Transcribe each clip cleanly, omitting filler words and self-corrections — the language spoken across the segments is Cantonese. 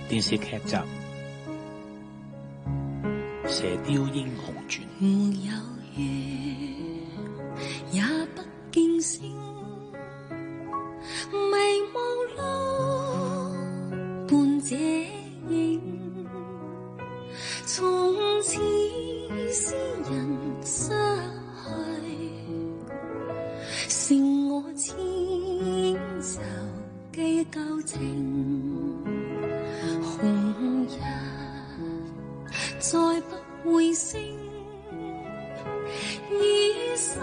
電視劇集《射雕英雄傳》。沒有月，也不見星，迷霧路伴這影。從此斯人失去，剩我千愁記舊情。紅日再不會升，以心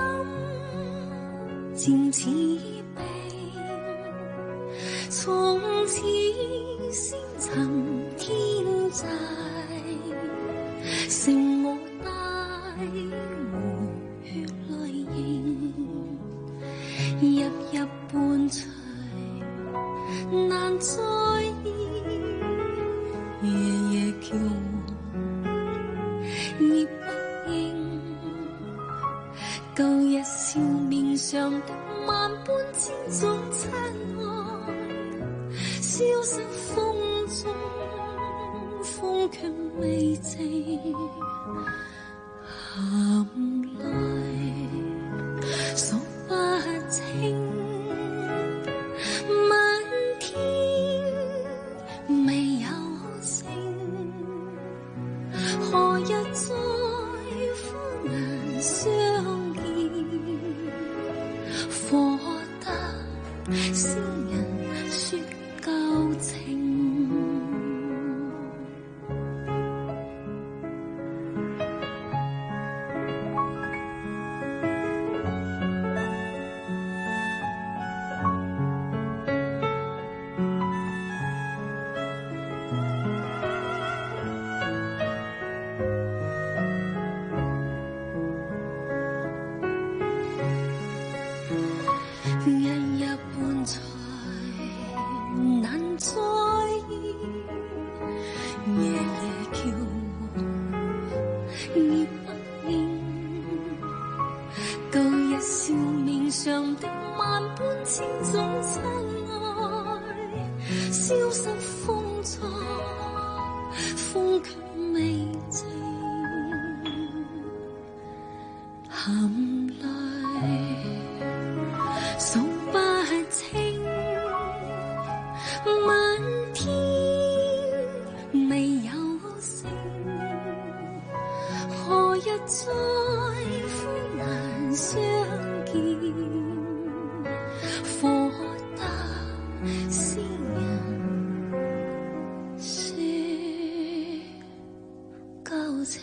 漸似冰。從此星塵天際，剩我帶滿血淚凝，日日伴隨難再現，夜夜叫我葉不應，舊日笑面上的萬般千種親愛，消失風中，風卻未靜，含淚數不清，漫天未有星，何日再歡顏相見，火得先人說舊情。日日伴隨難再現，夜夜叫我葉不應，舊日笑面上的萬般千種親愛，消失風中，風卻未靜，含淚數不清，漫天未有星，何日再歡顏相見，火得先人說舊情。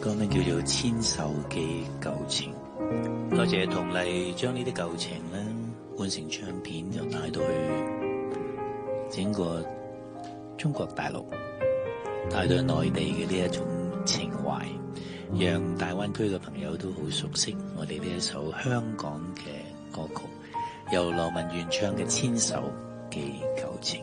歌名叫做《千手記舊情》，多謝佟麗將呢啲舊情咧換成唱片，就帶到去整個中國大陸，帶到去內地嘅呢一種情懷，讓大灣區嘅朋友都好熟悉我哋呢一首香港嘅歌曲，由羅文原唱嘅《千手記舊情》。